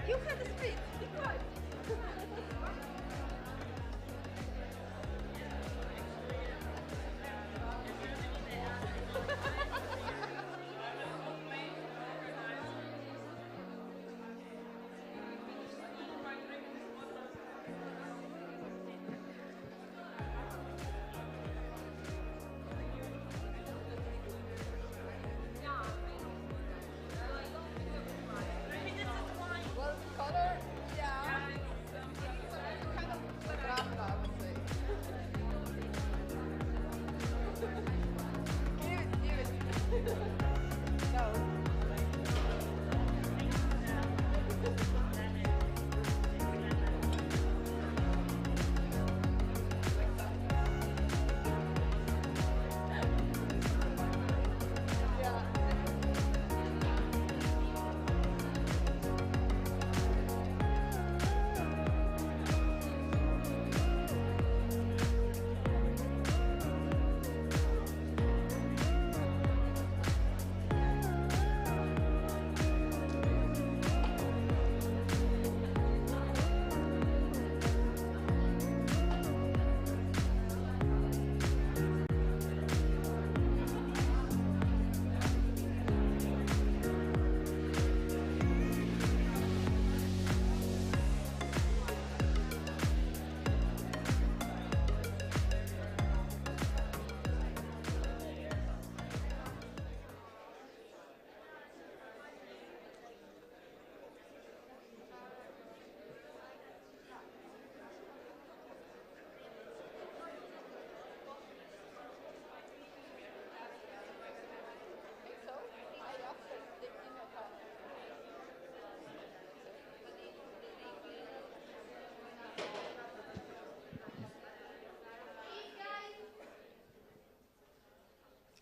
You had the speech. Be quiet.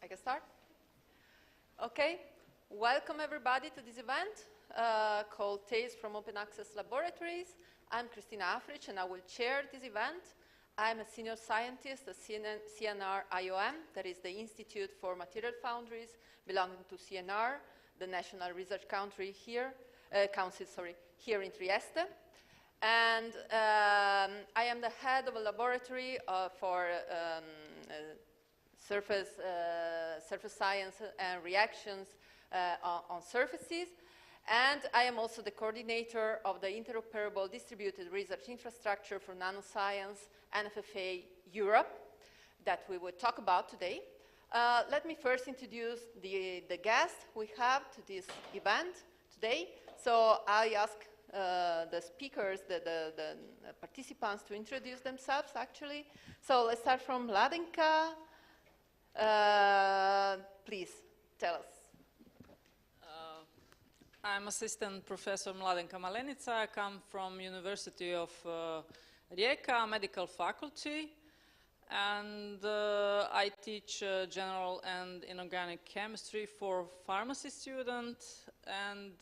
I can start? Okay. Welcome everybody to this event called Tales from Open Access Laboratories. I'm Cristina Africh and I will chair this event. I'm a senior scientist at CNR-IOM, that is the Institute for Material Foundries belonging to CNR, the National Research Council here in Trieste. And I am the head of a laboratory for surface science and reactions on surfaces. And I am also the coordinator of the interoperable distributed research infrastructure for nanoscience, NFFA-Europe, that we will talk about today. Let me first introduce the guest we have to this event today. So I ask the speakers, the participants to introduce themselves, actually. So let's start from Mladenka. Please tell us. I'm Assistant Professor Mladenka Malenica. I come from University of Rijeka Medical Faculty, and I teach general and inorganic chemistry for pharmacy students. And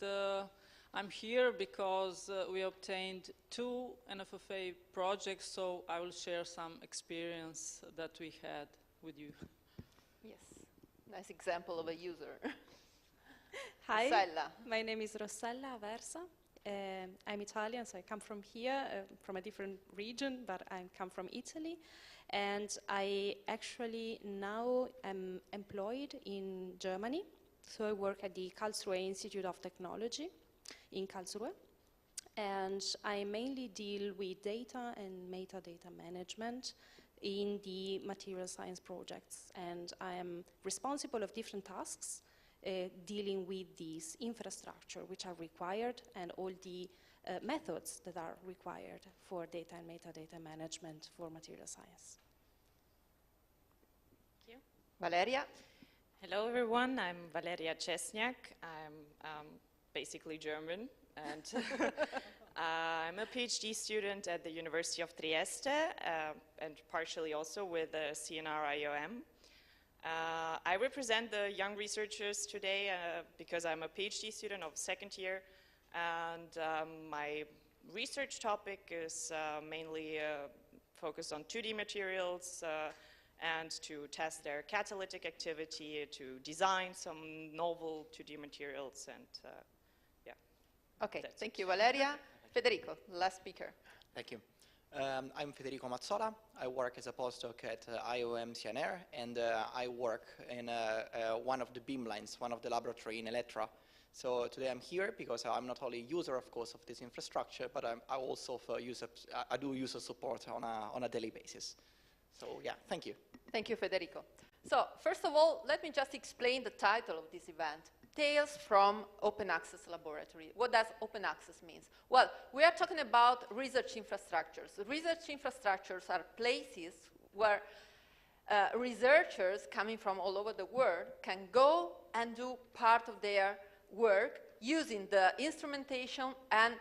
I'm here because we obtained 2 NFFA projects, so I will share some experience that we had with you. Yes, nice example of a user. Hi, Rossella. My name is Rossella Aversa. I'm Italian, so I come from here, from a different region, but I come from Italy. And I actually now am employed in Germany. So I work at the Karlsruhe Institute of Technology in Karlsruhe. And I mainly deal with data and metadata management in the material science projects. And I am responsible of different tasks dealing with these infrastructure which are required and all the methods that are required for data and metadata management for material science. Thank you. Valeria. Hello everyone, I'm Valeria Chesnyak. I'm basically German, and I'm a PhD student at the University of Trieste and partially also with the CNR-IOM. I represent the young researchers today because I'm a PhD student of 2nd year, and my research topic is mainly focused on 2D materials and to test their catalytic activity, to design some novel 2D materials, and yeah. Okay, thank you, Valeria. Federico, last speaker. Thank you. I'm Federico Mazzola. I work as a postdoc at IOM CNR, and I work in one of the beamlines, one of the laboratory in Elettra. So today I'm here because I'm not only a user, of course, of this infrastructure, but I also I do user support on a daily basis. So yeah, thank you. Thank you, Federico. So first of all, let me just explain the title of this event. Tales from Open Access Laboratory. What does open access mean? Well, we are talking about research infrastructures. Research infrastructures are places where researchers coming from all over the world can go and do part of their work using the instrumentation and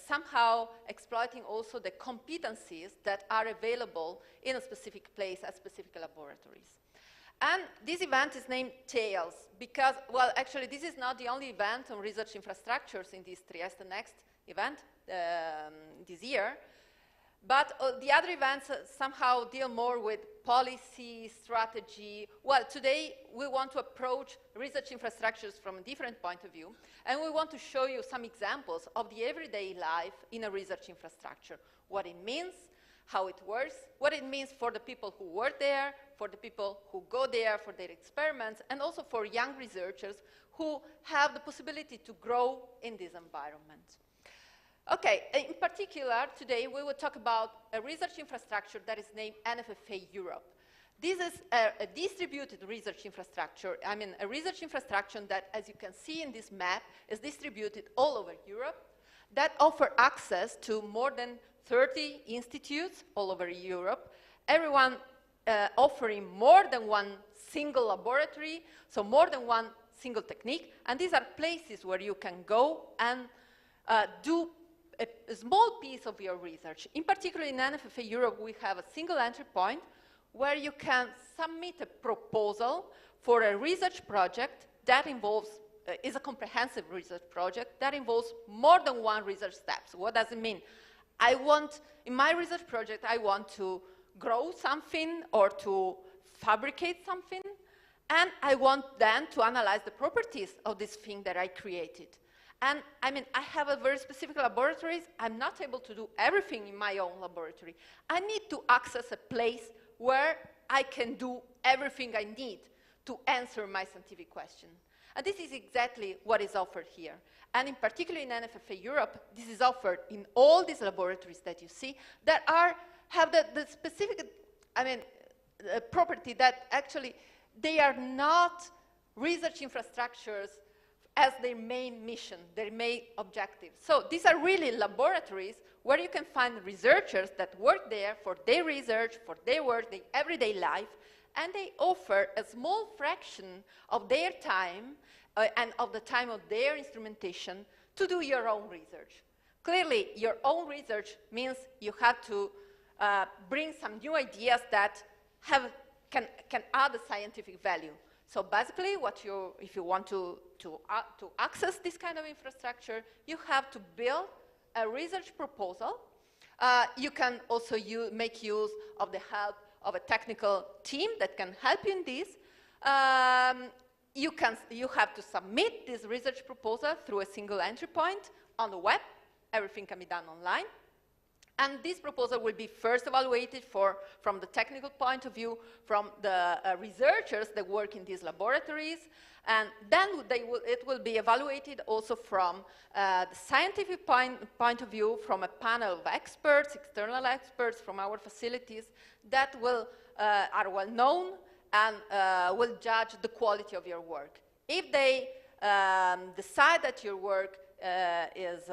somehow exploiting also the competencies that are available in a specific place at specific laboratories. And this event is named TALES because, well, actually, this is not the only event on research infrastructures in this Trieste Next event this year. But the other events somehow deal more with policy, strategy. Well, today we want to approach research infrastructures from a different point of view. And we want to show you some examples of the everyday life in a research infrastructure. What it means, how it works, what it means for the people who work there, for the people who go there for their experiments, and also for young researchers who have the possibility to grow in this environment. Okay, in particular, today we will talk about a research infrastructure that is named NFFA-Europe. This is a distributed research infrastructure. I mean, a research infrastructure that, as you can see in this map, is distributed all over Europe, that offer access to more than 30 institutes all over Europe, everyone offering more than one single laboratory, so more than one single technique, and these are places where you can go and do a small piece of your research. In particular, in NFFA-Europe, we have a single entry point where you can submit a proposal for a research project that involves is a comprehensive research project that involves more than one research step. So what does it mean? In my research project, I want to grow something or to fabricate something, and I want then to analyze the properties of this thing that I created. And I mean, I have a very specific laboratories. I'm not able to do everything in my own laboratory. I need to access a place where I can do everything I need to answer my scientific question. And this is exactly what is offered here. And in particular in NFFA-Europe, this is offered in all these laboratories that you see that have the specific, property that actually they are not research infrastructures as their main mission, their main objective. So these are really laboratories where you can find researchers that work there for their research, for their work, their everyday life, and they offer a small fraction of their time and of the time of their instrumentation to do your own research. Clearly, your own research means you have to bring some new ideas that can add a scientific value. So basically, if you want to access this kind of infrastructure, you have to build a research proposal. You can also make use of the help of a technical team that can help you in this. You have to submit this research proposal through a single entry point on the web. Everything can be done online. And this proposal will be first evaluated from the technical point of view, from the researchers that work in these laboratories. And then it will be evaluated also from the scientific point of view, from a panel of experts, external experts from our facilities that are well known and will judge the quality of your work. If they decide that your work has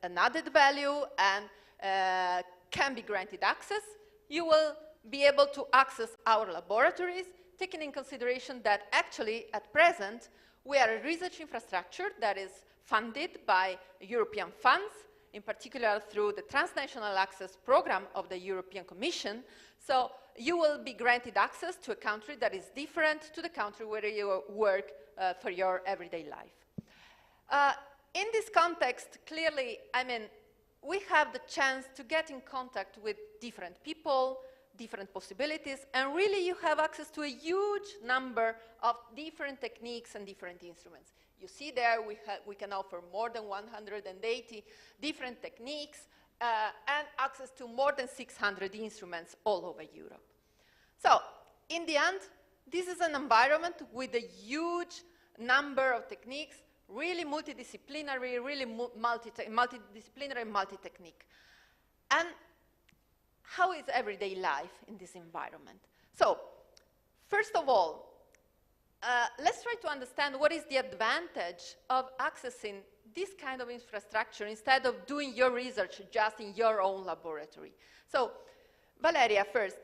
an added value and can be granted access, you will be able to access our laboratories, taking in consideration that actually at present we are a research infrastructure that is funded by European funds, in particular through the Transnational Access Program of the European Commission. So you will be granted access to a country that is different to the country where you work for your everyday life. In this context, clearly, we have the chance to get in contact with different people, different possibilities, and really you have access to a huge number of different techniques and different instruments. You see there we can offer more than 180 different techniques and access to more than 600 instruments all over Europe. So, in the end, this is an environment with a huge number of techniques, really multidisciplinary, really multidisciplinary and multi-technique. And how is everyday life in this environment? So, first of all, let's try to understand what is the advantage of accessing this kind of infrastructure instead of doing your research just in your own laboratory. So, Valeria, first,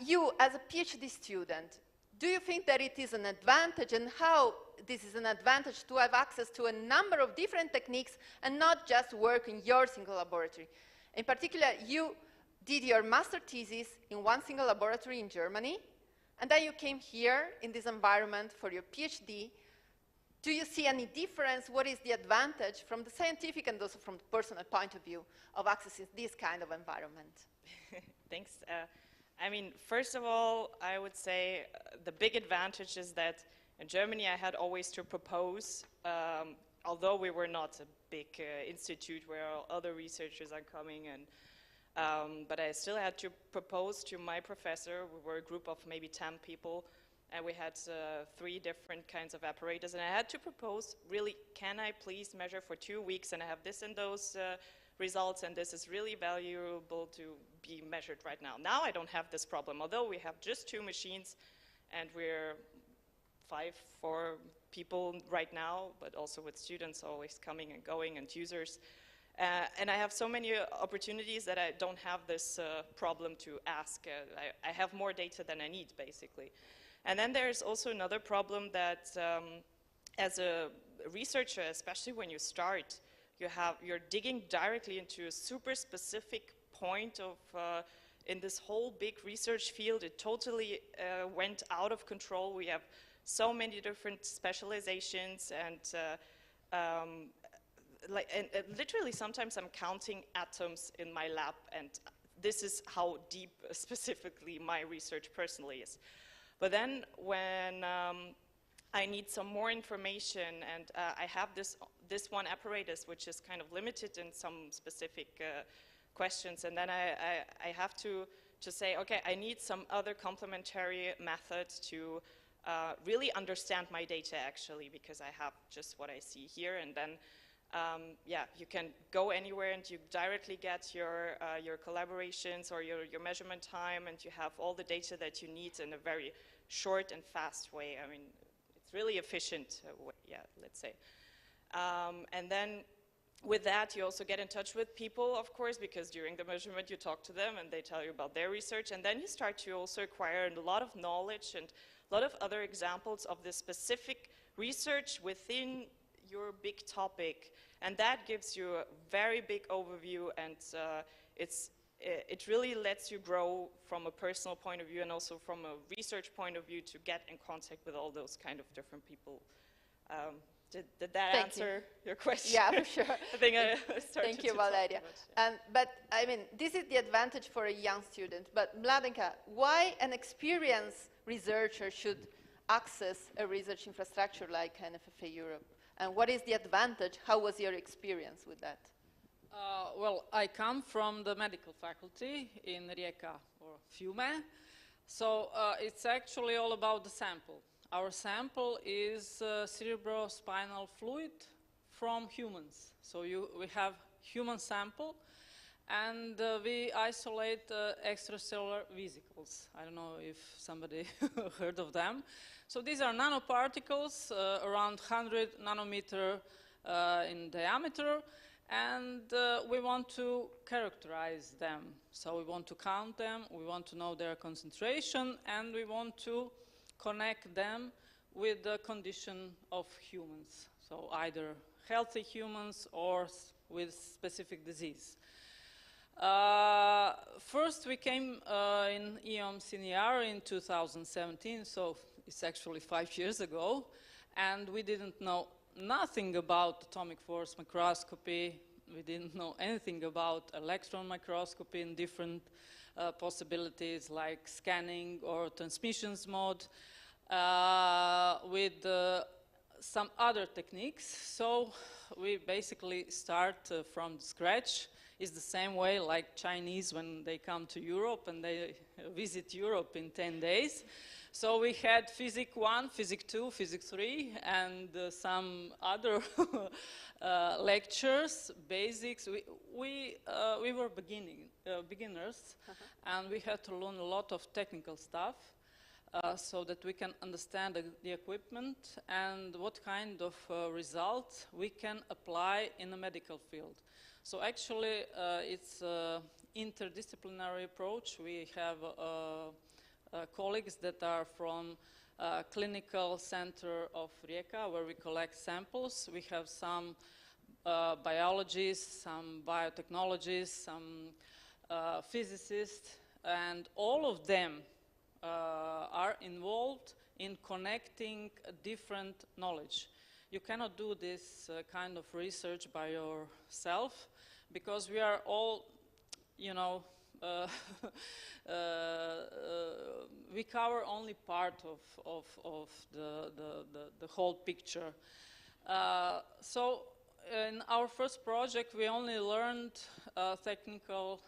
you as a PhD student, do you think that it is an advantage, and how this is an advantage to have access to a number of different techniques and not just work in your single laboratory? In particular, you did your master thesis in one single laboratory in Germany, and then you came here in this environment for your PhD. Do you see any difference? What is the advantage from the scientific and also from the personal point of view of accessing this kind of environment? Thanks. I mean, first of all, I would say the big advantage is that in Germany I had always to propose, although we were not a big institute where other researchers are coming, and but I still had to propose to my professor. We were a group of maybe 10 people, and we had 3 different kinds of apparatus, and I had to propose, really, can I please measure for 2 weeks, and I have this and those results, and this is really valuable to be measured right now. Now I don't have this problem, although we have just 2 machines, and we're 4 people right now, but also with students always coming and going and users. And I have so many opportunities that I don't have this problem to ask. I have more data than I need, basically. And then there's also another problem that as a researcher, especially when you start, you're digging directly into a super specific point of, in this whole big research field. It totally went out of control. We have so many different specializations, and literally sometimes I'm counting atoms in my lab, and this is how deep specifically my research personally is. But then when I need some more information, and I have this one apparatus which is kind of limited in some specific questions, and then I have to say, okay, I need some other complementary method to really understand my data, actually, because I have just what I see here, and then yeah, you can go anywhere and you directly get your collaborations or your measurement time, and you have all the data that you need in a very short and fast way. I mean, it's really efficient, yeah, let's say. And then with that, you also get in touch with people, of course, because during the measurement you talk to them and they tell you about their research, and then you start to also acquire a lot of knowledge and a lot of other examples of this specific research within your big topic, and that gives you a very big overview, and it really lets you grow from a personal point of view and also from a research point of view to get in contact with all those kind of different people. Did that answer your question? Yeah, for sure. I think I started Thank you, to talk Valeria. too much, yeah. But I mean, this is the advantage for a young student. But Mladenka, why an experienced researcher should access a research infrastructure like NFFA-Europe? And what is the advantage? How was your experience with that? Well, I come from the medical faculty in Rijeka, or Fiume. So it's actually all about the sample. Our sample is cerebrospinal fluid from humans. So we have human sample, and we isolate extracellular vesicles. I don't know if somebody heard of them. So these are nanoparticles around 100 nanometer in diameter, and we want to characterize them. So we want to count them, we want to know their concentration, and we want to connect them with the condition of humans. So either healthy humans or with specific disease. First we came in IOM CNR in 2017, so it's actually 5 years ago, and we didn't know nothing about atomic force microscopy. We didn't know anything about electron microscopy and different possibilities like scanning or transmissions mode. With some other techniques. So we basically start from scratch. It's the same way like Chinese when they come to Europe and they visit Europe in 10 days. So we had Physics 1, Physics 2, Physics 3, and some other lectures, basics. We were beginners, and we had to learn a lot of technical stuff so that we can understand the equipment and what kind of results we can apply in the medical field. So actually, it's an interdisciplinary approach. We have colleagues that are from clinical center of Rijeka, where we collect samples. We have some biologists, some biotechnologists, some physicists, and all of them are involved in connecting different knowledge. You cannot do this kind of research by yourself, because we are all, you know, we cover only part of the whole picture. So in our first project, we only learned technical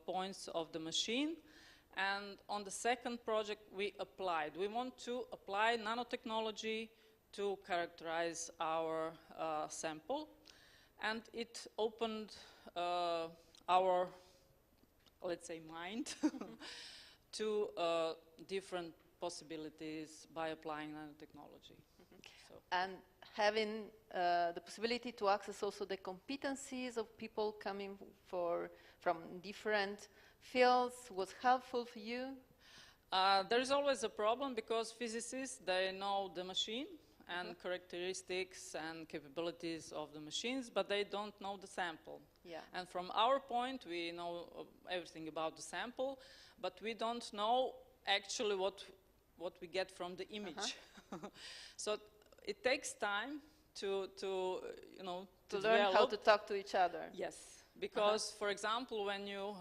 points of the machine. And on the second project, we applied. We want to apply nanotechnology to characterize our sample. And it opened our, let's say, mind to different possibilities by applying nanotechnology. So. And having the possibility to access also the competencies of people coming from different fields was helpful for you? There is always a problem, because physicists, they know the machine and characteristics and capabilities of the machines, but they don't know the sample. Yeah. And from our point, we know everything about the sample, but we don't know actually what we get from the image. So it takes time to you know, to learn develop. how to talk to each other. Yes, because for example, when you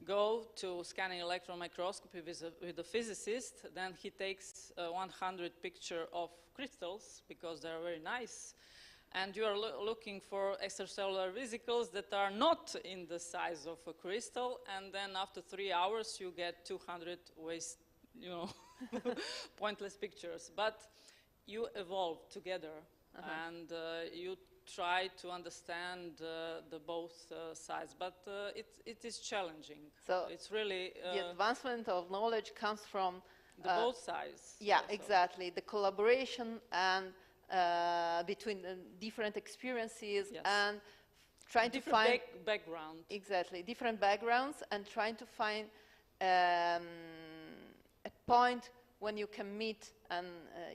go to scanning electron microscopy with a physicist, then he takes 100 pictures of crystals, because they're very nice, and you are looking for extracellular vesicles that are not in the size of a crystal, and then after 3 hours you get 200 waste, you know, pointless pictures. But you evolve together, and you try to understand the both sides, but it is challenging. So it's really the advancement of knowledge comes from the both sides. Yeah, also. exactly. The collaboration and between the different experiences, yes. and trying different to find background. Exactly, different backgrounds, and trying to find a point when you can meet and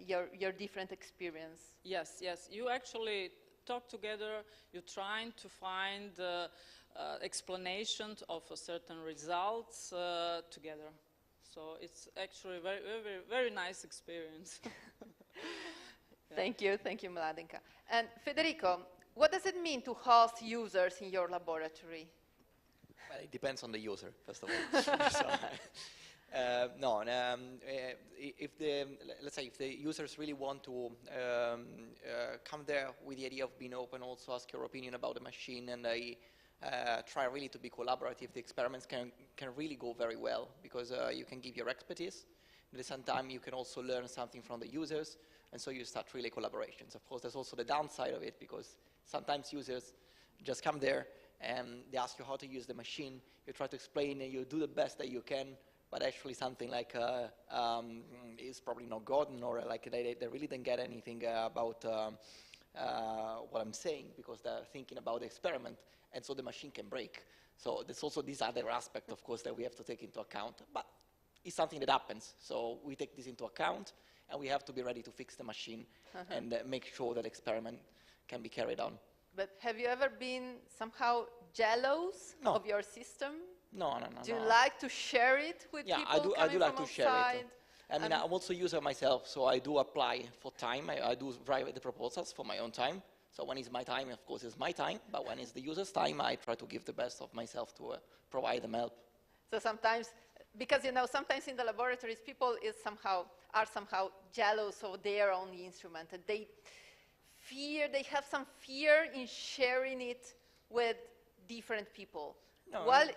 your different experience. Yes, yes. You actually talk together. You're trying to find explanations of a certain results together. So it's actually very, very, very nice experience. Yeah. Thank you, Mladenka. And Federico, what does it mean to host users in your laboratory? Well, it depends on the user, first of all. Let's say if the users really want to come there with the idea of being open, also ask your opinion about the machine, and they try really to be collaborative, the experiments can really go very well, because you can give your expertise. At the same time, you can also learn something from the users, and so you start really collaborations. Of course, there's also the downside of it, because sometimes users just come there and they ask you how to use the machine. You try to explain, and you do the best that you can, but actually something like is probably not gotten, or like they really didn't get anything about what I'm saying, because they're thinking about the experiment, and so the machine can break. So there's also this other aspect, of course, that we have to take into account. But it's something that happens, so we take this into account, and we have to be ready to fix the machine and make sure that experiment can be carried on. But have you ever been somehow jealous of your system? No. Do you like to share it with people coming I do like from to share outside? it. I mean, I'm also a user myself, so I do apply for time. I do write the proposals for my own time. So when it's my time, of course, it's my time. But when it's the user's time, I try to give the best of myself to provide them help. So sometimes, because, you know, sometimes in the laboratories, people is somehow are somehow jealous of their own instrument. And they have some fear in sharing it with different people. No, Well,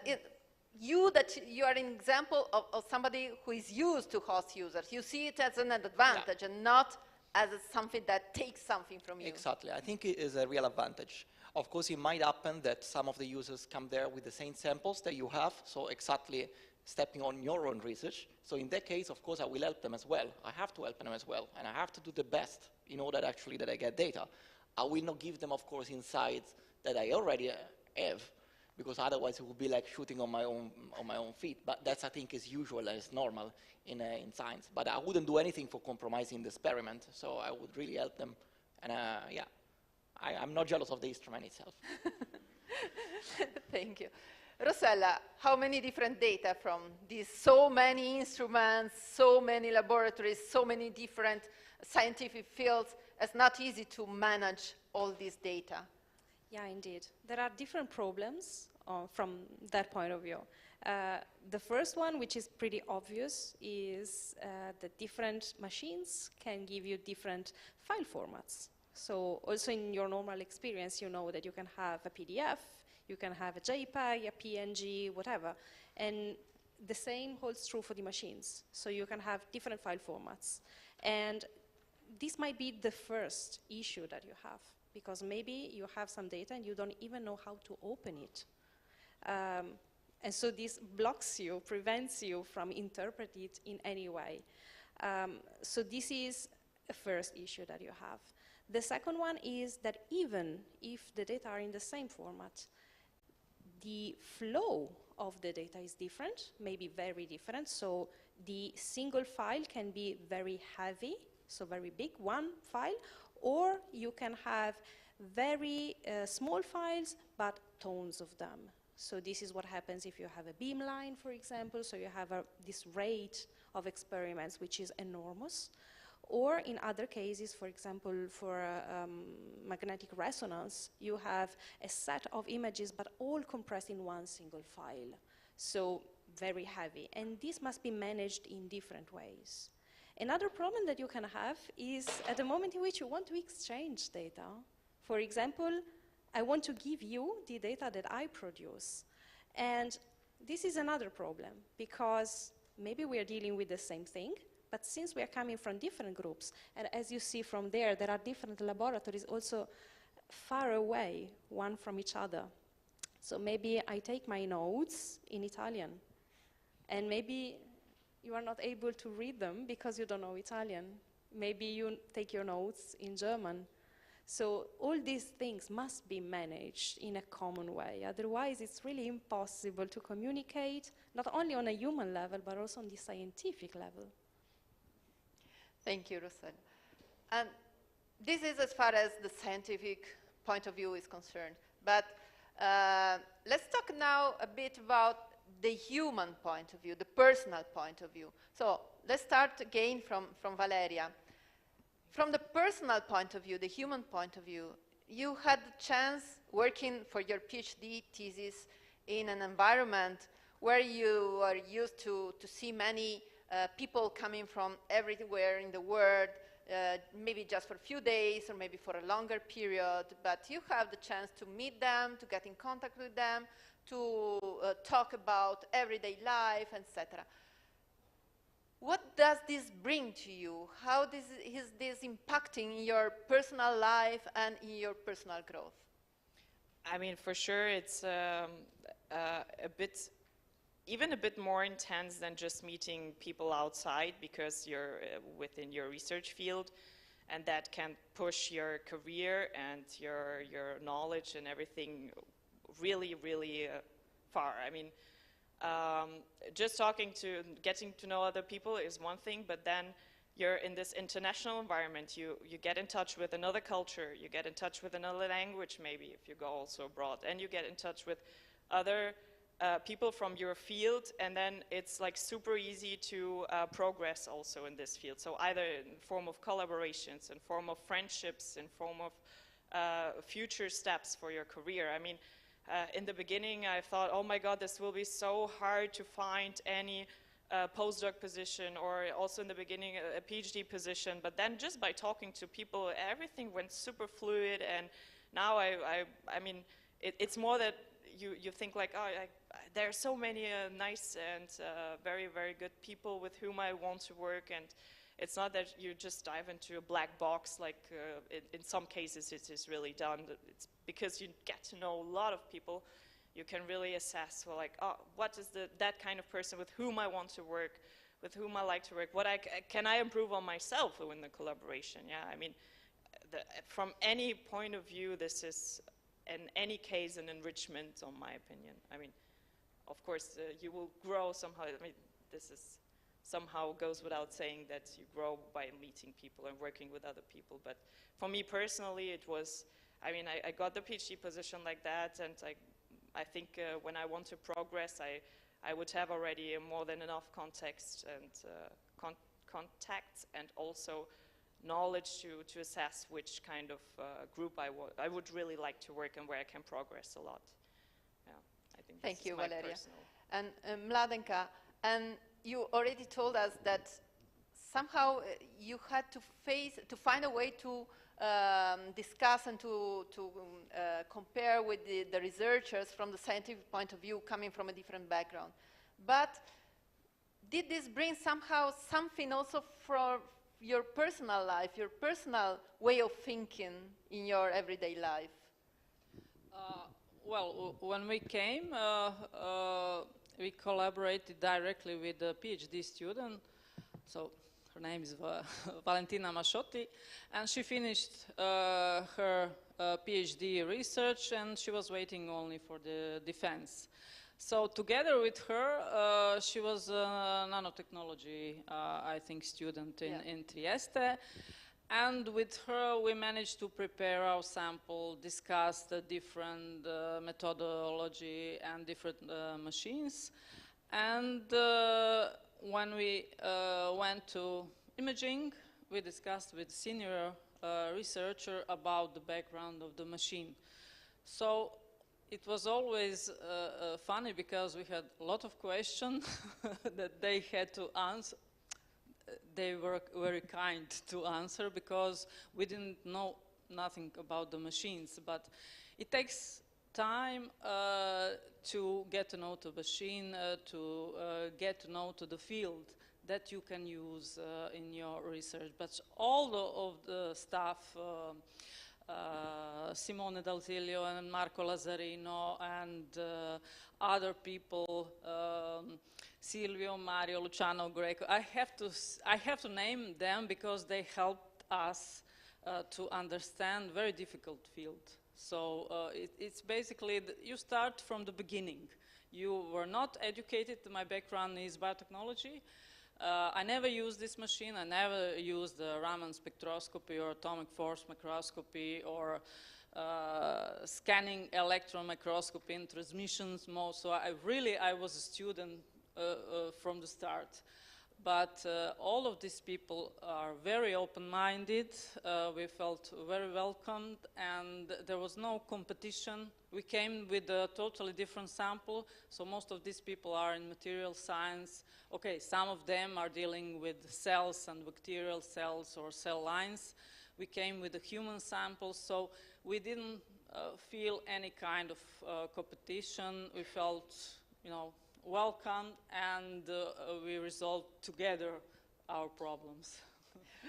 you are an example of somebody who is used to host users. You see it as an advantage and not as something that takes something from you. Exactly. I think it is a real advantage. Of course, it might happen that some of the users come there with the same samples that you have, so exactly stepping on your own research. So in that case, of course, I will help them as well. I have to help them as well, and I have to do the best in order actually that I get data. I will not give them, of course, insights that I already have, because otherwise it would be like shooting on my own feet. But that's, I think, is usual and is normal in science. But I wouldn't do anything for compromising the experiment, so I would really help them. And yeah, I'm not jealous of the instrument itself. Thank you. Rossella, how many different data from these so many instruments, so many laboratories, so many different scientific fields? It's not easy to manage all this data. Yeah, indeed. There are different problems from that point of view. The first one, which is pretty obvious, is that different machines can give you different file formats. So also in your normal experience, you know that you can have a PDF, you can have a JPEG, a PNG, whatever. And the same holds true for the machines. So you can have different file formats. And this might be the first issue that you have, because maybe you have some data and you don't even know how to open it. And so this blocks you, prevents you from interpreting it in any way. So this is a first issue that you have. The second one is that even if the data are in the same format, the flow of the data is different, maybe very different. So the single file can be very heavy, so very big, one file, or you can have very small files, but tons of them. So this is what happens if you have a beamline, for example. So you have this rate of experiments, which is enormous. Or in other cases, for example, for magnetic resonance, you have a set of images, but all compressed in one single file. So very heavy. And this must be managed in different ways. Another problem that you can have is at the moment in which you want to exchange data. For example, I want to give you the data that I produce. And this is another problem, because maybe we are dealing with the same thing, but since we are coming from different groups, and as you see from there, there are different laboratories also far away, one from each other. So maybe I take my notes in Italian, and maybe you are not able to read them because you don't know Italian. Maybe you take your notes in German. So all these things must be managed in a common way. Otherwise, it's really impossible to communicate, not only on a human level, but also on the scientific level. Thank you, Rossella. And this is as far as the scientific point of view is concerned. But let's talk now a bit about the human point of view, the personal point of view. So let's start again from Valeria. From the personal point of view, the human point of view, you had the chance working for your PhD thesis in an environment where you are used to see many people coming from everywhere in the world, maybe just for a few days or maybe for a longer period, but you have the chance to meet them, to get in contact with them, to talk about everyday life, etc. What does this bring to you? How is this impacting your personal life and in your personal growth? I mean, for sure, it's even a bit more intense than just meeting people outside, because you're within your research field, and that can push your career and your knowledge and everything really, really far. I mean, just getting to know other people is one thing, but then you're in this international environment. You get in touch with another culture, you get in touch with another language, maybe if you go also abroad, and you get in touch with other people from your field, and then it's like super easy to progress also in this field. So either in form of collaborations, in form of friendships, in form of future steps for your career. I mean, in the beginning I thought, oh my God, this will be so hard to find any a postdoc position, or also in the beginning a PhD position, but then just by talking to people, everything went super fluid, and now I mean, it's more that you think like, oh, there are so many nice and very, very good people with whom I want to work, and it's not that you just dive into a black box like in some cases it is really done. It's because you get to know a lot of people. You can really assess, well, like, oh, what is that kind of person with whom I want to work, with whom I like to work, can I improve on myself in the collaboration? Yeah, I mean, from any point of view, this is, in any case, an enrichment, in my opinion. I mean, of course, you will grow somehow. I mean, this is somehow goes without saying that you grow by meeting people and working with other people. But for me personally, it was, I mean, I got the PhD position like that, and I think when I want to progress, I would have already more than enough context and contacts, and also knowledge to assess which kind of group I would really like to work and where I can progress a lot. Yeah, I think. Thank you, Valeria. And Mladenka, and you already told us that somehow you had to find a way to discuss and to compare with the researchers from the scientific point of view, coming from a different background. But did this bring somehow something also for your personal life, your personal way of thinking in your everyday life? Well, when we came, we collaborated directly with a PhD student. So her name is Valentina Masciotti, and she finished her PhD research, and she was waiting only for the defense. So together with her, she was a nanotechnology, I think, student in Trieste. And with her, we managed to prepare our sample, discuss the different methodology and different machines. And when we went to imaging, we discussed with senior researcher about the background of the machine. So it was always funny because we had a lot of questions that they had to answer. They were very kind to answer because we didn't know nothing about the machines. But it takes time to get to know the machine, to get to know the field that you can use in your research. But all of the staff, Simone D'Altilio and Marco Lazzarino and other people, Silvio, Mario, Luciano Greco. I have to name them because they helped us to understand very difficult field. So it's basically, you start from the beginning. You were not educated. My background is biotechnology. I never used this machine. I never used the Raman spectroscopy or atomic force microscopy or scanning electron microscopy in transmissions mode. So I was a student from the start. But all of these people are very open-minded. We felt very welcomed, and there was no competition. We came with a totally different sample, so most of these people are in material science. Okay, some of them are dealing with cells and bacterial cells or cell lines. We came with a human sample, so we didn't feel any kind of competition. We felt, welcome, and we resolved together our problems.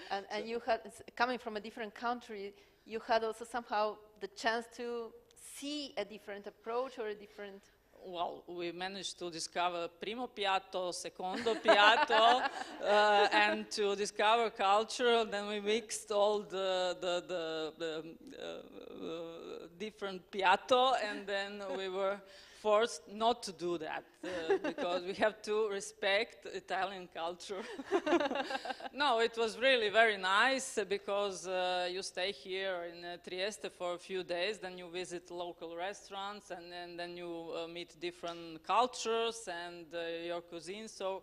and you had, coming from a different country, you had also somehow the chance to see a different approach or a different... Well, we managed to discover primo piatto, secondo piatto, and to discover culture. Then we mixed all the different piatto, and then we were forced not to do that because we have to respect Italian culture. No, it was really very nice because you stay here in Trieste for a few days, then you visit local restaurants, and then you meet different cultures and your cuisine. So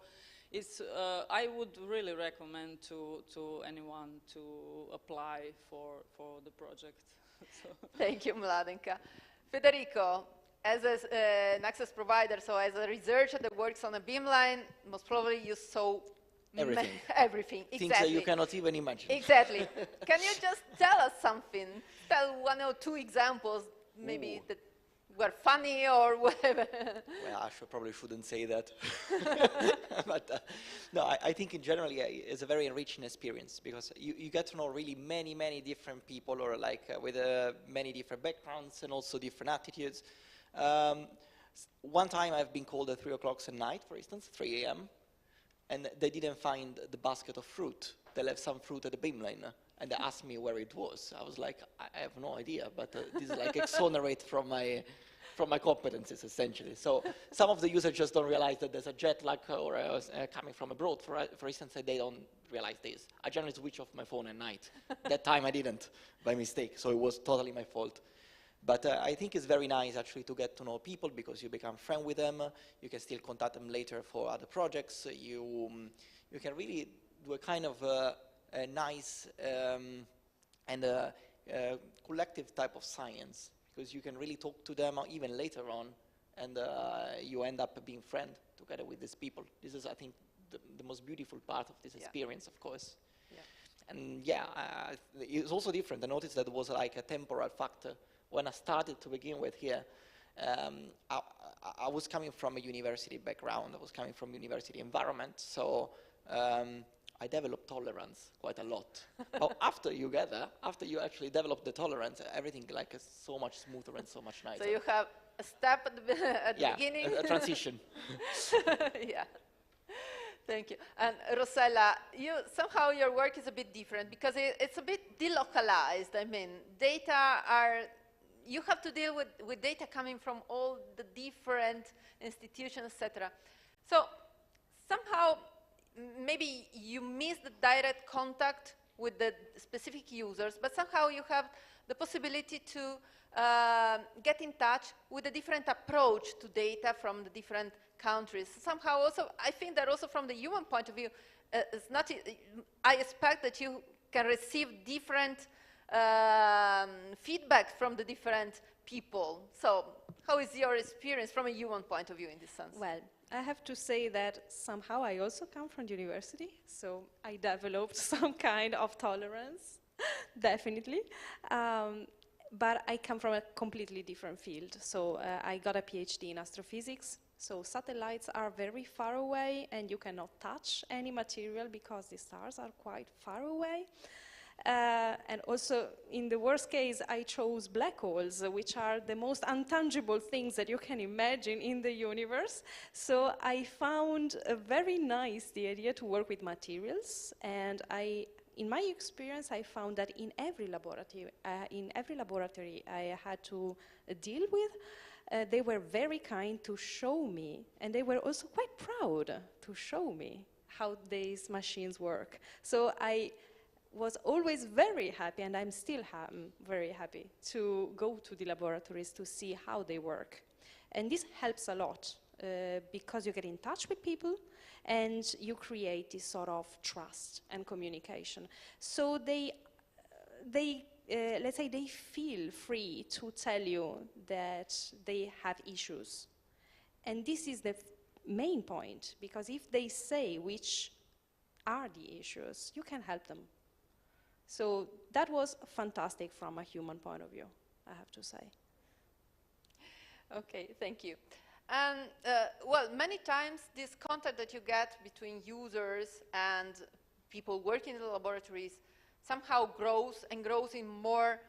it's, I would really recommend to anyone to apply for the project. Thank you, Mladenka. Federico, as an access provider, so as a researcher that works on a beamline, most probably you saw Everything. everything, exactly. Things that you cannot even imagine. Exactly. Can you just tell us something? Tell one or two examples, maybe Ooh. that were funny or whatever. Well, I probably shouldn't say that. But no, I think in general, yeah, it's a very enriching experience because you get to know really many different people or like with many different backgrounds and also different attitudes. One time I've been called at 3 o'clock at night, for instance, 3 a.m., and they didn't find the basket of fruit. They left some fruit at the beamline, and they asked me where it was. I was like, I have no idea, but this is like exonerate from my competencies, essentially. So some of the users just don't realize that there's a jet lag or coming from abroad. For instance, they don't realize this. I generally switch off my phone at night. That time I didn't, by mistake, so it was totally my fault. But I think it's very nice actually to get to know people because you become friends with them. You can still contact them later for other projects. You can really do a kind of a nice and collective type of science because you can really talk to them even later on and you end up being friends together with these people. This is, I think, the most beautiful part of this experience, of course. Yeah. And yeah, it's also different. I noticed that there was like a temporal factor. When I started to begin with here, I was coming from a university background. I was coming from university environment, so I developed tolerance quite a lot. But after you get there, after you actually develop the tolerance, everything like is so much smoother and so much nicer. So you have a step at the beginning. a transition. Yeah. Thank you. And Rossella, somehow your work is a bit different because it's a bit delocalized. I mean, you have to deal with data coming from all the different institutions, etc. So somehow, maybe you miss the direct contact with the specific users, but somehow you have the possibility to get in touch with a different approach to data from the different countries. Somehow also, I think that also from the human point of view, I expect that you can receive different feedback from the different people. So how is your experience from a human point of view in this sense? Well, I have to say that somehow I also come from university, so I developed some kind of tolerance, definitely. But I come from a completely different field. So I got a PhD in astrophysics. So satellites are very far away and you cannot touch any material because the stars are quite far away. And also, in the worst case, I chose black holes, which are the most untangible things that you can imagine in the universe. So I found very nice the idea to work with materials, and in my experience, I found that in every laboratory I had to deal with, they were very kind to show me, and they were also quite proud to show me how these machines work. So I was always very happy, and I'm still very happy to go to the laboratories to see how they work. And this helps a lot because you get in touch with people and you create this sort of trust and communication. So let's say they feel free to tell you that they have issues. And this is the main point, because if they say which are the issues, you can help them. So that was fantastic from a human point of view, I have to say. Okay, thank you. And well, many times this contact that you get between users and people working in the laboratories somehow grows and grows in more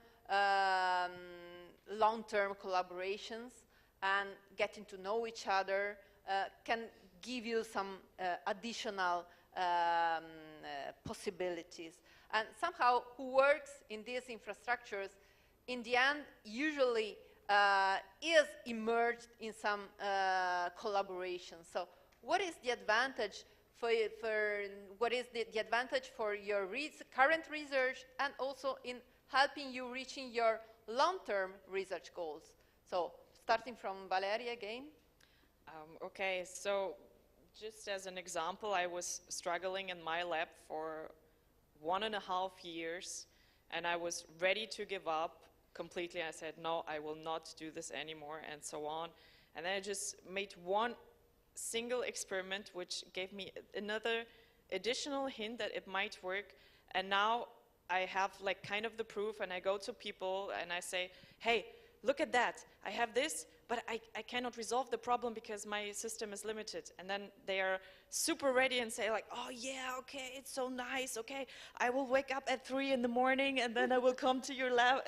long-term collaborations, and getting to know each other can give you some additional possibilities. And somehow who works in these infrastructures, in the end, usually is immersed in some collaboration. So what is the advantage what is the advantage for your current research, and also in helping you reaching your long-term research goals? So starting from Valeria again. Okay, so just as an example, I was struggling in my lab for 1.5 years, and I was ready to give up, completely. I said, no, I will not do this anymore, and so on. And then I just made one single experiment, which gave me another additional hint that it might work. And now I have like kind of the proof, and I go to people and I say, hey, look at that. I have this, but I cannot resolve the problem because my system is limited. And then they are super ready and say like, oh yeah, okay, it's so nice. Okay, I will wake up at 3 in the morning and then I will come to your lab,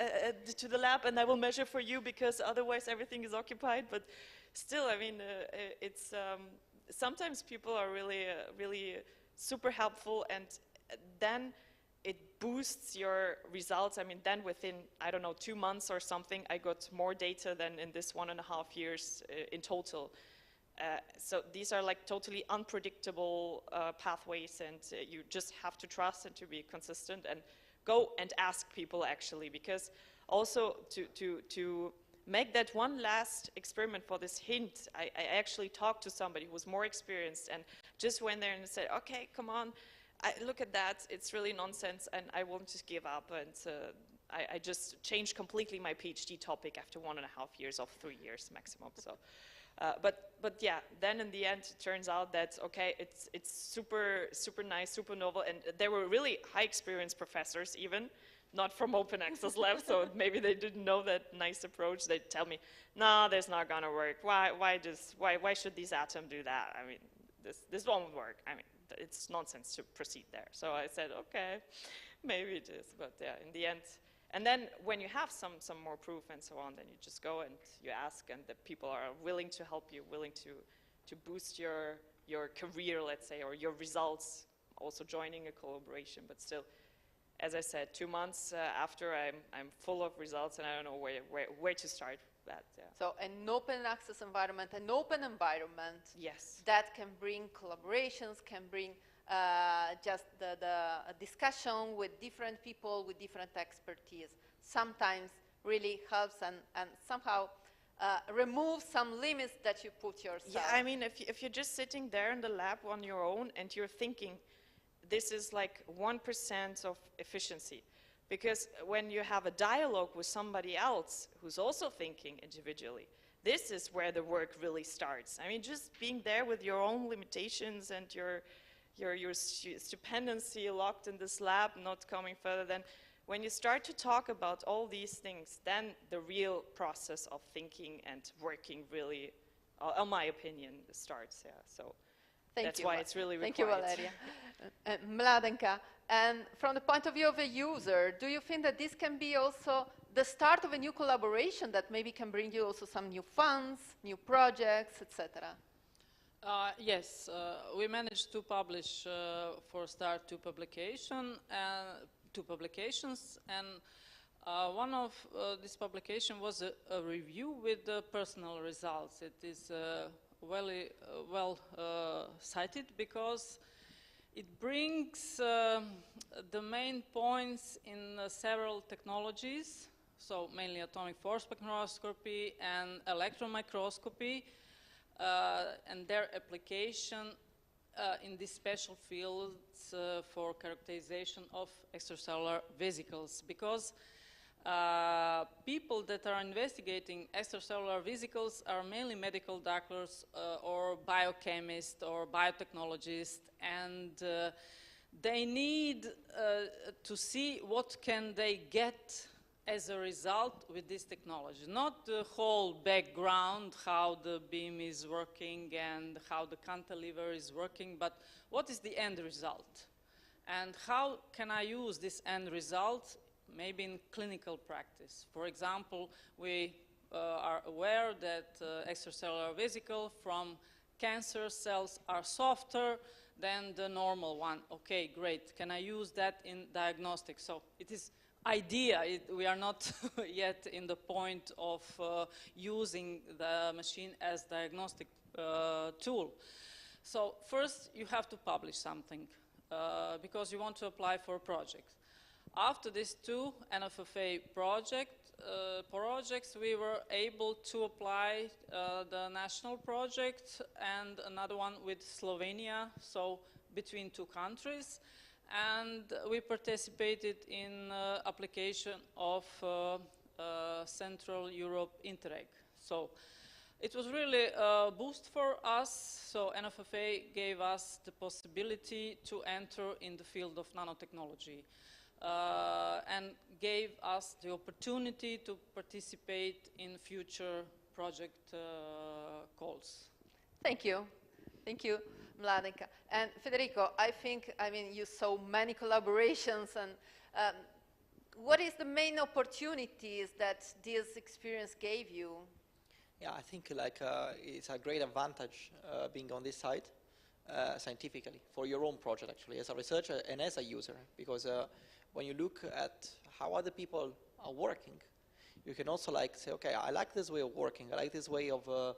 to the lab, and I will measure for you because otherwise everything is occupied. But still, I mean, it's sometimes people are really, really super helpful, and then it boosts your results. I mean, then within, I don't know, 2 months or something, I got more data than in this 1.5 years in total. So these are like totally unpredictable pathways, and you just have to trust and to be consistent and go and ask people actually, because also to make that one last experiment for this hint, I actually talked to somebody who was more experienced and just went there and said, okay, come on, look at that, it's really nonsense, and I won't just give up. And I just changed completely my PhD topic after 1.5 years of 3 years maximum. So, but yeah, then in the end it turns out that okay, it's super nice, super novel, and there were really high experienced professors even, not from open access labs, so maybe they didn't know that nice approach. They'd tell me, no, this not gonna work. Why should these atoms do that? I mean, this won't work. I mean, it's nonsense to proceed there. So I said, okay, maybe it is, but yeah, in the end. And then when you have some more proof and so on, then you just go and you ask, and the people are willing to help you, willing to boost your career, let's say, or your results, also joining a collaboration. But still, as I said, 2 months after, I'm full of results, and I don't know where to start that. Yeah. So an open access environment, an open environment, yes, that can bring collaborations, can bring just the discussion with different people with different expertise, sometimes really helps and somehow remove some limits that you put yourself. Yeah, I mean, if you're just sitting there in the lab on your own and you're thinking, this is like 1% of efficiency. Because when you have a dialogue with somebody else who's also thinking individually, this is where the work really starts. I mean, just being there with your own limitations and your stupendency locked in this lab, not coming further, then when you start to talk about all these things, then the real process of thinking and working really, in my opinion, starts. Yeah. So that's why it's really required. Thank you, Valeria. Mladenka, and from the point of view of a user, do you think that this can be also the start of a new collaboration that maybe can bring you also some new funds, new projects, etc.? Yes, we managed to publish for start two publications, and one of this publication was a review with the personal results. It is well cited because it brings the main points in several technologies, so mainly atomic force spectroscopy and electron microscopy, and their application in these special fields for characterization of extracellular vesicles, because people that are investigating extracellular vesicles are mainly medical doctors or biochemists or biotechnologists, and they need to see what can they get as a result with this technology. Not the whole background, how the beam is working and how the cantilever is working, but what is the end result? And how can I use this end result maybe in clinical practice? For example, we are aware that extracellular vesicle from cancer cells are softer than the normal one. Okay, great. Can I use that in diagnostics? So it is idea. We are not yet in the point of using the machine as diagnostic tool. So first you have to publish something because you want to apply for a project. After these two NFFA projects, we were able to apply the national project and another one with Slovenia, so between two countries. And we participated in application of Central Europe Interreg. So it was really a boost for us. So NFFA gave us the possibility to enter in the field of nanotechnology and gave us the opportunity to participate in future project calls. Thank you. Thank you, Mladenka. And Federico, I mean, you saw many collaborations, and what is the main opportunities that this experience gave you? Yeah, I think it's a great advantage being on this side scientifically for your own project, actually, as a researcher and as a user, because when you look at how other people are working, you can also say, okay, I like this way of working, I like this way of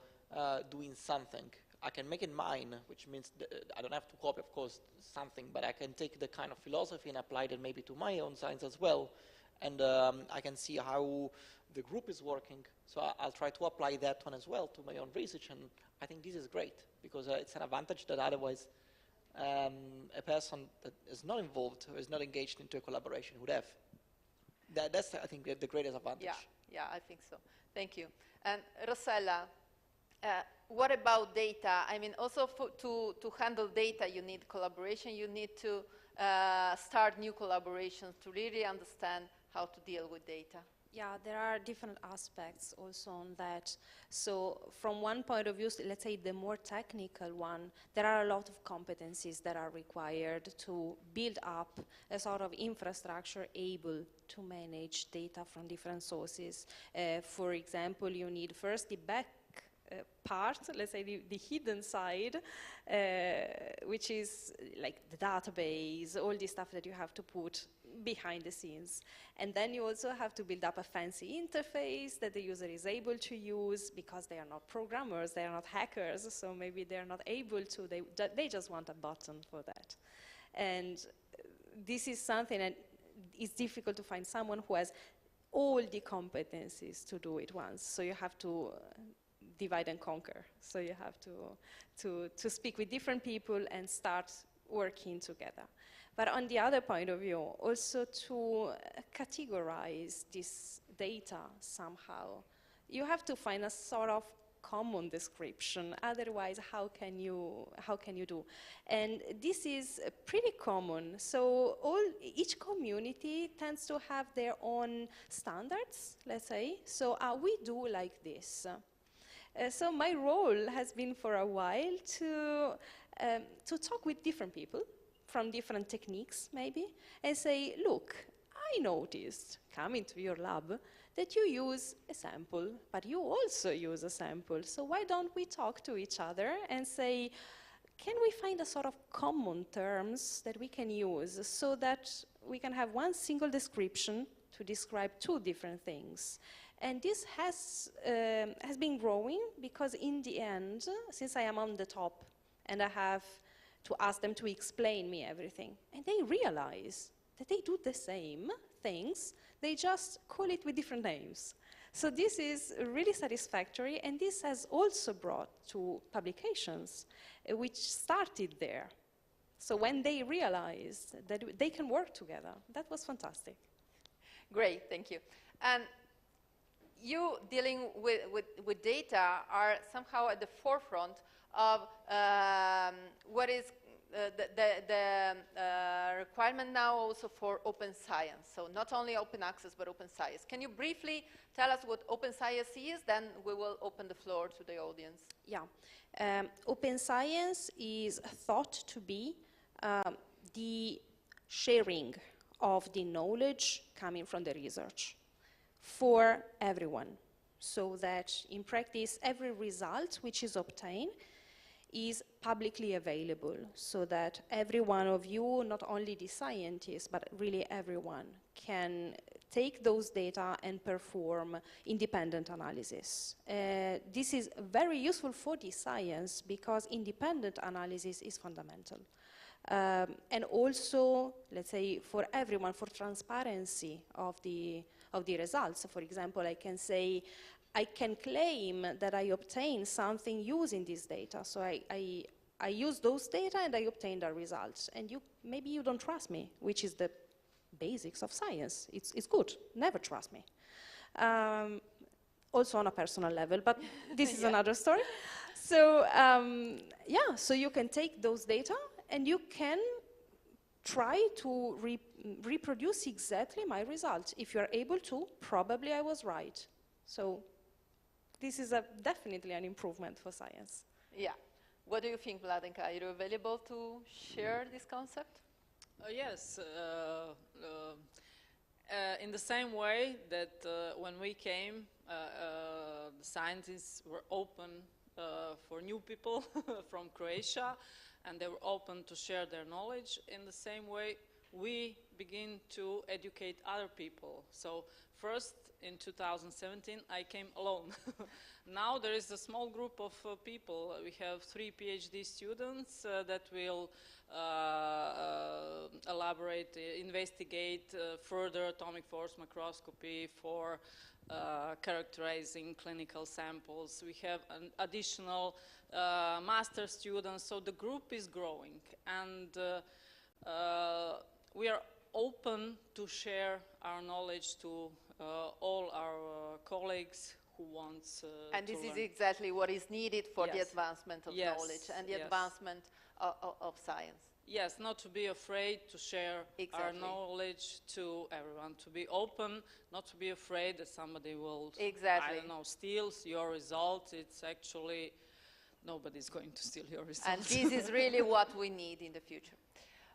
doing something. I can make it mine, which means I don't have to copy, of course, something, but I can take the kind of philosophy and apply it maybe to my own science as well. And I can see how the group is working, so I'll try to apply that one as well to my own research, and I think this is great, because it's an advantage that otherwise a person that is not involved or is not engaged into a collaboration would have. That's, I think, the greatest advantage. Yeah, I think so. Thank you. And Rossella, what about data? I mean, also to handle data, you need collaboration. You need to start new collaborations to really understand how to deal with data. Yeah, there are different aspects also on that. So from one point of view, let's say the more technical one, there are a lot of competencies that are required to build up a sort of infrastructure able to manage data from different sources. For example, you need first the back part, let's say the hidden side, which is like the database, all the stuff that you have to put behind the scenes. And then you also have to build up a fancy interface that the user is able to use, because they are not programmers, they are not hackers, so maybe they're not able to, they just want a button for that. And this is something that is difficult to find someone who has all the competencies to do it once. So you have to divide and conquer. So you have to speak with different people and start working together. But on the other point of view, also to categorize this data somehow, you have to find a sort of common description. Otherwise, how can you do? And this is pretty common. So each community tends to have their own standards, let's say. So we do like this. So my role has been for a while to talk with different people from different techniques, maybe, and say, look, I noticed, coming to your lab, that you use a sample, but you also use a sample. So why don't we talk to each other and say, can we find a sort of common terms that we can use so that we can have one single description to describe two different things? And this has been growing, because in the end, since I am on the top and I have to ask them to explain me everything, and they realize that they do the same things, they just call it with different names. So this is really satisfactory, and this has also brought to publications, which started there. So when they realized that they can work together, that was fantastic. Great, thank you. And you dealing with data are somehow at the forefront of what is the requirement now also for open science. So not only open access, but open science. Can you briefly tell us what open science is? Then we will open the floor to the audience. Yeah. Open science is thought to be the sharing of the knowledge coming from the research for everyone, so that in practice every result which is obtained is publicly available, so that every one of you, not only the scientists, but really everyone, can take those data and perform independent analysis. This is very useful for the science, because independent analysis is fundamental. And also, let's say, for everyone, for transparency of the results. So for example, I can say, I can claim that I obtained something using this data. So I use those data and I obtain the results. And maybe you don't trust me, which is the basics of science. It's good. Never trust me. Also on a personal level, but this is another story. So yeah, so you can take those data and you can try to reproduce exactly my results. If you're able to, probably I was right. So this is definitely an improvement for science. Yeah. What do you think, Mladenka? Are you available to share this concept? Yes. In the same way that when we came, the scientists were open for new people from Croatia, and they were open to share their knowledge. In the same way, we begin to educate other people. So first, in 2017, I came alone. Now there is a small group of people. We have 3 PhD students that will elaborate, investigate further atomic force microscopy for characterizing clinical samples. We have an additional master students, so the group is growing, and we are open to share our knowledge to all our colleagues who wants and this to is learn. exactly what is needed for the Yes. advancement of Yes, knowledge and the yes. advancement of science. Yes, not to be afraid to share our Exactly. knowledge to everyone, to be open, not to be afraid that somebody will, Exactly. I don't know, steal your result. It's actually, nobody's going to steal your result. And this is really what we need in the future.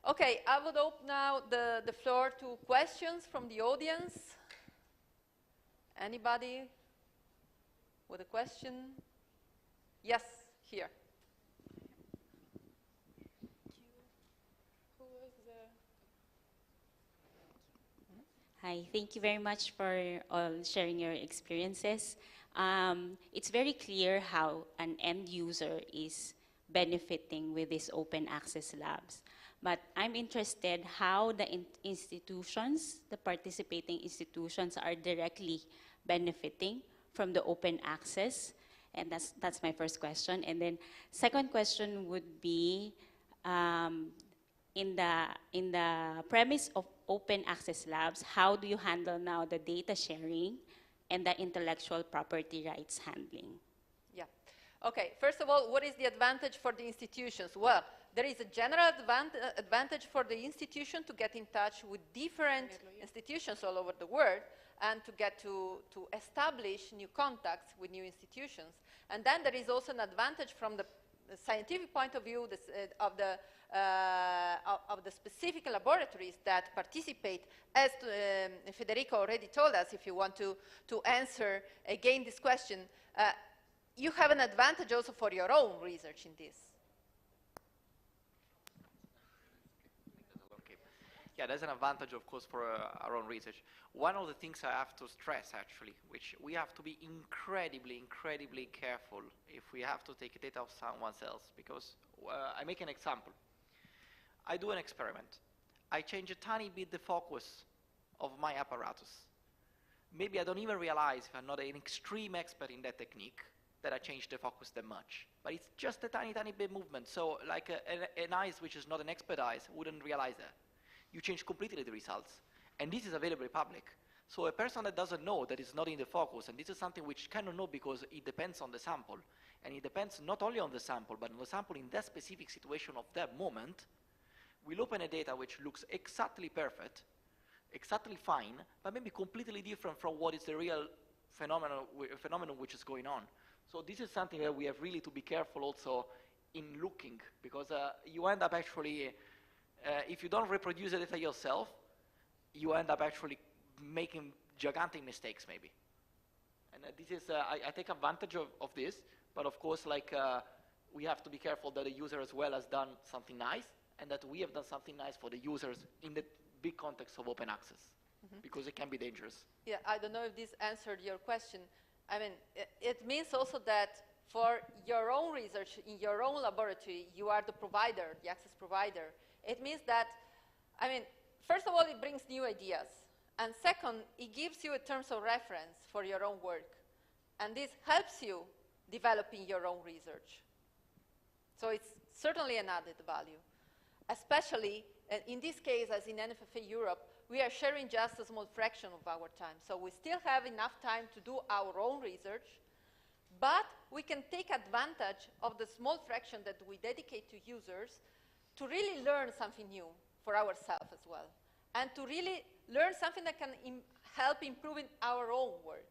Okay, I would open now the floor to questions from the audience. Anybody with a question? Yes, here. Hi, thank you very much for all sharing your experiences. It's very clear how an end user is benefiting with these open access labs. But I'm interested how the institutions, the participating institutions, are directly benefiting from the open access. And that's my first question. And then second question would be, in the premise of open access labs, how do you handle now the data sharing and the intellectual property rights handling? Yeah. Okay, first of all, what is the advantage for the institutions? Well, there is a general advantage for the institution to get in touch with different institutions all over the world and to get to establish new contacts with new institutions. And then there is also an advantage from the scientific point of view of the specific laboratories that participate. As Federico already told us, if you want to answer again this question, you have an advantage also for your own research in this. Yeah, there's an advantage, of course, for our own research. One of the things I have to stress, actually, which we have to be incredibly, incredibly careful if we have to take data of someone else, because I make an example. I do an experiment. I change a tiny bit the focus of my apparatus. Maybe I don't even realize, if I'm not an extreme expert in that technique, that I changed the focus that much. But it's just a tiny, tiny bit movement. So like an eyes which is not an expert eyes wouldn't realize that. You change completely the results. And this is available in public. So a person that doesn't know that is not in the focus, and this is something which cannot know because it depends on the sample, and it depends not only on the sample, but on the sample in that specific situation of that moment, we'll open a data which looks exactly perfect, exactly fine, but maybe completely different from what is the real phenomenon which is going on. So this is something that we have really to be careful also in looking, because you end up actually, if you don't reproduce the data yourself, you end up actually making gigantic mistakes maybe. And this is, I take advantage of this, but of course, like, we have to be careful that the user as well has done something nice, and that we have done something nice for the users in the big context of open access, because it can be dangerous. Yeah, I don't know if this answered your question. I mean, it means also that for your own research, in your own laboratory, you are the provider, the access provider. It means that, I mean, first of all, it brings new ideas. And second, it gives you a terms of reference for your own work. And this helps you developing your own research. So it's certainly an added value. Especially in this case, as in NFFA-Europe, we are sharing just a small fraction of our time. So we still have enough time to do our own research, but we can take advantage of the small fraction that we dedicate to users to really learn something new for ourselves as well, and to really learn something that can help improving our own work.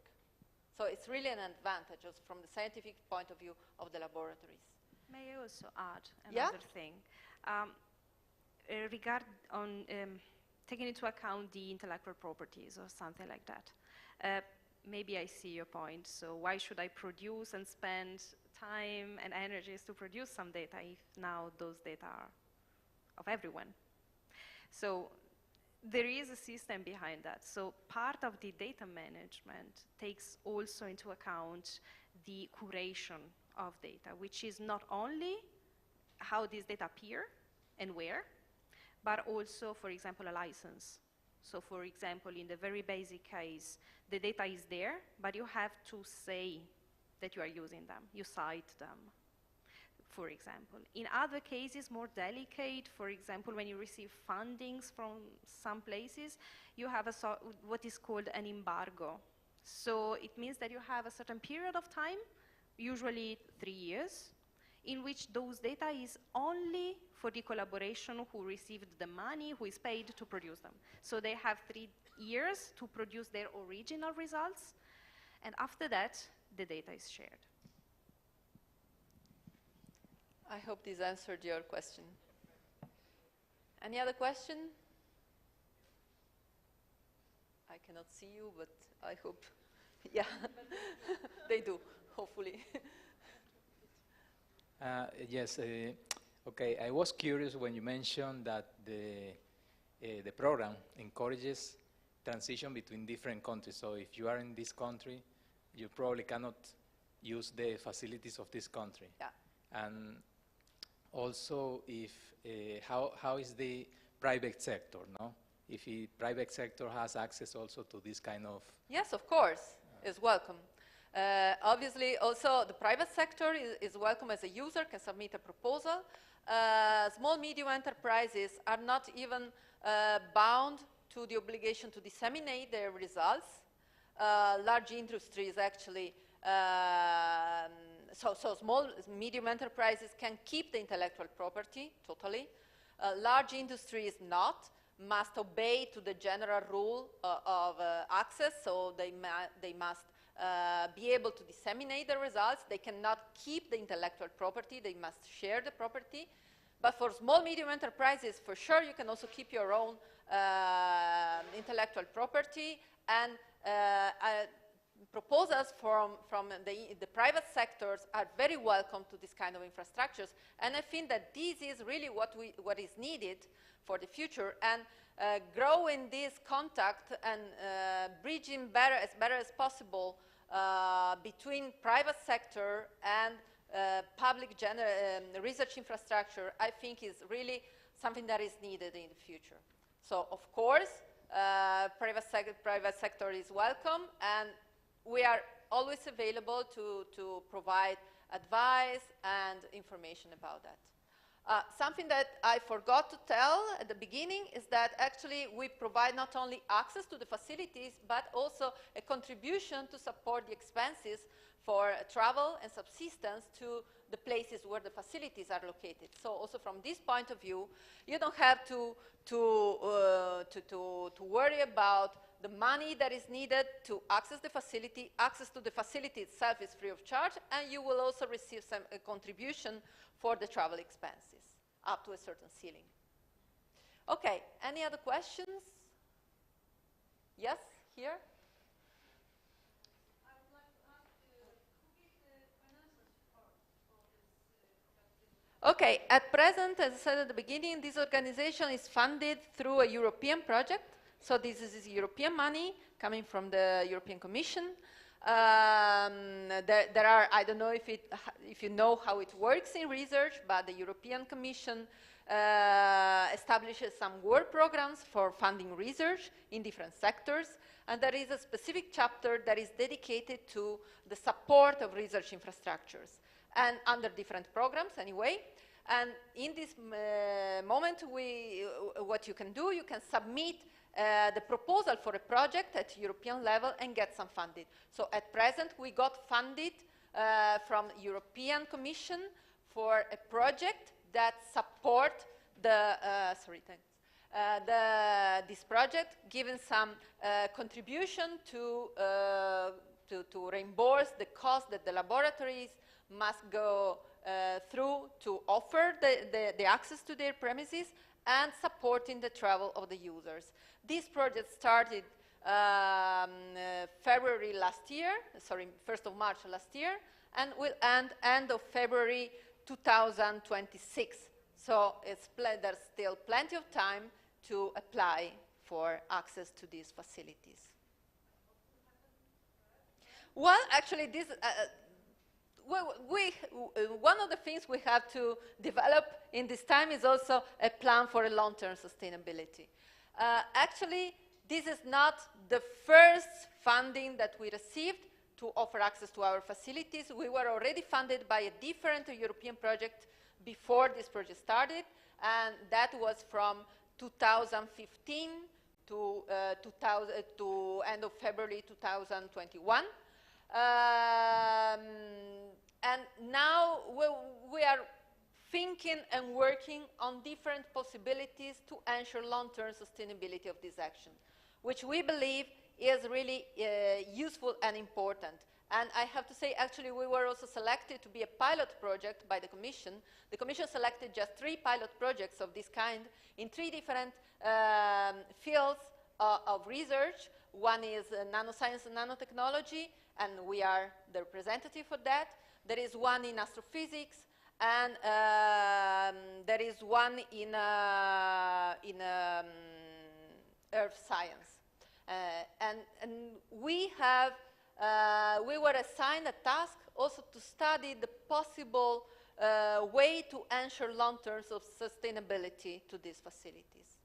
So it's really an advantage from the scientific point of view of the laboratories. May I also add another thing? Taking into account the intellectual properties or something like that. Maybe I see your point. So why should I produce and spend time and energies to produce some data if now those data are of everyone? So there is a system behind that. So part of the data management takes also into account the curation of data, which is not only how these data appear and where, but also, for example, a license. So for example, in the very basic case, the data is there, but you have to say that you are using them. You cite them, for example. In other cases, more delicate, for example, when you receive fundings from some places, you have what is called an embargo. So it means that you have a certain period of time, usually 3 years, in which those data is only for the collaboration who received the money, who is paid to produce them. So they have 3 years to produce their original results, and after that, the data is shared. I hope this answered your question. Any other question? I cannot see you, but I hope, yeah, they do, hopefully. Yes, okay, I was curious when you mentioned that the program encourages transition between different countries. So if you are in this country, you probably cannot use the facilities of this country. Yeah. And also, if how is the private sector, no? If the private sector has access also to this kind of... Yes, of course, is welcome. Obviously, also the private sector is welcome as a user, can submit a proposal. Small, medium enterprises are not even bound to the obligation to disseminate their results. Large industries actually, so small, medium enterprises can keep the intellectual property totally. Large industries not, must obey to the general rule of access, so they must be able to disseminate the results. They cannot keep the intellectual property, they must share the property. But for small, medium enterprises, for sure, you can also keep your own intellectual property, and proposals from the private sectors are very welcome to this kind of infrastructures. And I think that this is really what is needed for the future, and growing this contact and bridging as better as possible between private sector and public research infrastructure, I think is really something that is needed in the future. So of course, private sector is welcome, and we are always available to provide advice and information about that. Something that I forgot to tell at the beginning is that actually we provide not only access to the facilities, but also a contribution to support the expenses for travel and subsistence to the places where the facilities are located. So also from this point of view, you don't have to worry about the money that is needed to access the facility. Access to the facility itself is free of charge, and you will also receive some contribution for the travel expenses up to a certain ceiling. Okay, any other questions? Yes, here? I would like to ask who gives the financial support for this Okay, at present, as I said at the beginning, this organization is funded through a European project. So this is European money coming from the European Commission. There are, I don't know if you know how it works in research, but the European Commission establishes some work programs for funding research in different sectors, and there is a specific chapter that is dedicated to the support of research infrastructures, and under different programs anyway. And in this moment, what you can do, you can submit the proposal for a project at European level and get some funding. So at present, we got funded from European Commission for a project that support the, this project, giving some contribution to reimburse the cost that the laboratories must go through to offer the access to their premises and supporting the travel of the users. This project started February last year, sorry, 1st of March last year, and will end end of February 2026. So there's still plenty of time to apply for access to these facilities. Well, actually, this, one of the things we have to develop in this time is also a plan for a long-term sustainability. Actually, this is not the first funding that we received to offer access to our facilities. We were already funded by a different European project before this project started, and that was from 2015 to end of February 2021. And now we are thinking and working on different possibilities to ensure long-term sustainability of this action, which we believe is really useful and important. And I have to say, actually, we were also selected to be a pilot project by the Commission. The Commission selected just 3 pilot projects of this kind in 3 different fields of research. One is nanoscience and nanotechnology, and we are the representative for that. There is one in astrophysics, and there is one in earth science. And we were assigned a task also to study the possible way to ensure long-term sustainability to these facilities.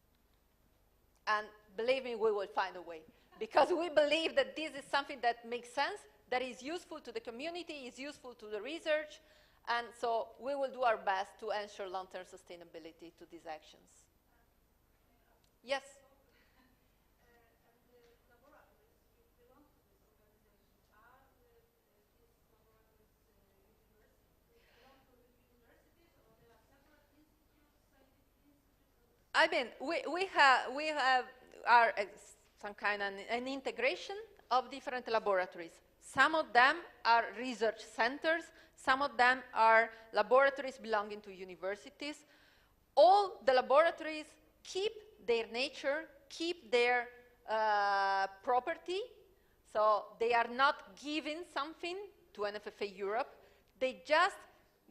And believe me, we will find a way, because we believe that this is something that makes sense, that is useful to the community, is useful to the research, and so we will do our best to ensure long-term sustainability to these actions. Yes? I mean, we have some kind of an integration of different laboratories. Some of them are research centers. Some of them are laboratories belonging to universities. All the laboratories keep their nature, keep their property. So they are not giving something to NFFA-Europe. They just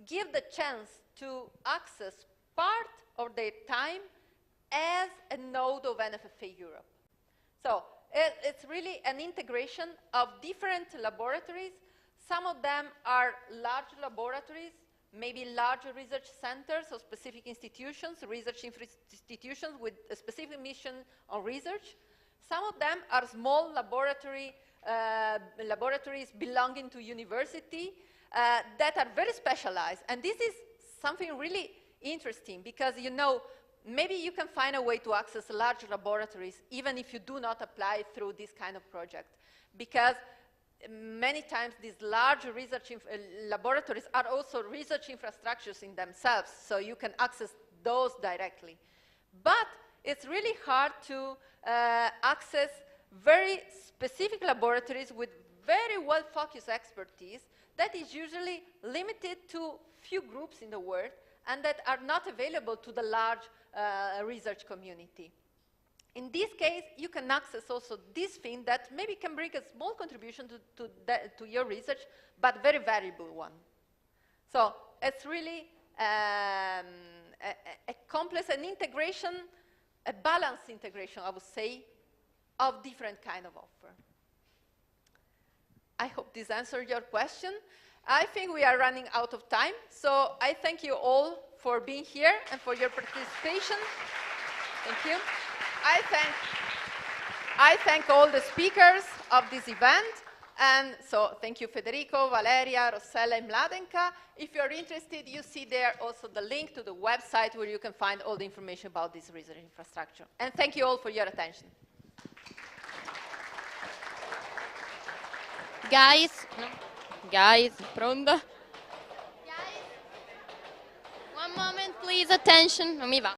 give the chance to access part of their time as a node of NFFA-Europe. So it's really an integration of different laboratories. Some of them are large laboratories, maybe large research centers or specific institutions, research institutions with a specific mission on research. Some of them are small laboratories belonging to university that are very specialized. And this is something really interesting, because, you know, maybe you can find a way to access large laboratories even if you do not apply through this kind of project, because many times these large research laboratories are also research infrastructures in themselves, so you can access those directly. But it's really hard to access very specific laboratories with very well-focused expertise that is usually limited to few groups in the world and that are not available to the large research community. In this case, you can access also this thing that maybe can bring a small contribution to your research, but very valuable one. So it's really a complex, an integration, a balanced integration, I would say, of different kind of offer. I hope this answered your question. I think we are running out of time, so I thank you all for being here and for your participation. Thank you. I thank all the speakers of this event, and so thank you, Federico, Valeria, Rossella, and Mladenka. If you're interested, you see there also the link to the website where you can find all the information about this research infrastructure. And thank you all for your attention. Guys, no. Guys, pronto? Guys, one moment please, attention, non mi va.